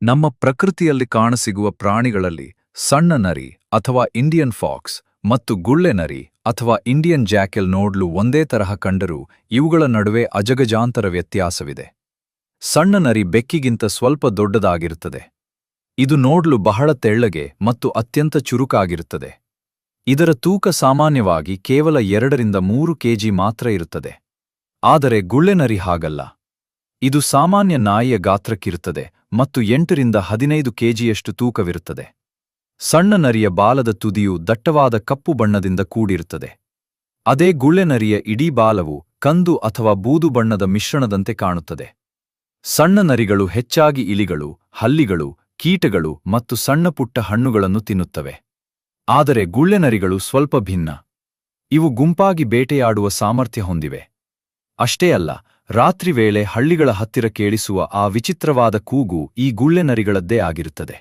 ನಮ್ಮ ಪ್ರಕೃತಿಯಲ್ಲಿ ಕಾಣಸಿಗುವ ಪ್ರಾಣಿಗಳಲ್ಲಿ ಸಣ್ಣ ನರಿ ಅಥವಾ ಇಂಡಿಯನ್ ಫಾಕ್ಸ್ ಮತ್ತು ಗುಳ್ಳೆ ನರಿ ಅಥವಾ ಇಂಡಿಯನ್ ಜಾಕೆಲ್ ನೋಡ್ಲು ಒಂದೇ ತರಹ ಕಂಡರೂ ಇವುಗಳ ನಡುವೆ ಅಜಗಜಾಂತರ ವ್ಯತ್ಯಾಸವಿದೆ. ಸಣ್ಣ ನರಿ ಬೆಕ್ಕಿಗಿಂತ ಸ್ವಲ್ಪ ದೊಡ್ಡದಾಗಿರುತ್ತದೆ. ಇದು ನೋಡ್ಲು ಬಹಳ ತೆಳ್ಳಗೆ ಮತ್ತು ಅತ್ಯಂತ ಚುರುಕಾಗಿರುತ್ತದೆ. ಇದರ ತೂಕ ಸಾಮಾನ್ಯವಾಗಿ ಕೇವಲ 2-3 ಕೆಜಿ ಮಾತ್ರ ಇರುತ್ತದೆ. ಆದರೆ ಗುಳ್ಳೆ ನರಿ ಹಾಗಲ್ಲ. ಇದು ಸಾಮಾನ್ಯ ನಾಯಿಯ ಗಾತ್ರಕ್ಕಿರುತ್ತದೆ ಮತ್ತು 8-15 ಕೆಜಿಯಷ್ಟು ತೂಕವಿರುತ್ತದೆ. ಸಣ್ಣ ನರಿಯ ಬಾಲದ ತುದಿಯು ದಟ್ಟವಾದ ಕಪ್ಪು ಬಣ್ಣದಿಂದ ಕೂಡಿರುತ್ತದೆ. ಅದೇ ಗುಳ್ಳೆ ನರಿಯ ಇಡೀ ಬಾಲವು ಕಂದು ಅಥವಾ ಬೂದು ಬಣ್ಣದ ಮಿಶ್ರಣದಂತೆ ಕಾಣುತ್ತದೆ. ಸಣ್ಣ ನರಿಗಳು ಹೆಚ್ಚಾಗಿ ಇಲಿಗಳು, ಹಲ್ಲಿಗಳು, ಕೀಟಗಳು ಮತ್ತು ಸಣ್ಣ ಪುಟ್ಟ ಹಣ್ಣುಗಳನ್ನು ತಿನ್ನುತ್ತವೆ. ಆದರೆ ಗುಳ್ಳೆ ನರಿಗಳು ಸ್ವಲ್ಪ ಭಿನ್ನ. ಇವು ಗುಂಪಾಗಿ ಬೇಟೆಯಾಡುವ ಸಾಮರ್ಥ್ಯ ಹೊಂದಿವೆ. ಅಷ್ಟೇ ಅಲ್ಲ, ರಾತ್ರಿ ವೇಳೆ ಹಳ್ಳಿಗಳ ಹತ್ತಿರ ಕೇಳಿಸುವ ಆ ವಿಚಿತ್ರವಾದ ಕೂಗು ಈ ಗುಳ್ಳೆ ನರಿಗಳದ್ದೇ ಆಗಿರುತ್ತದೆ.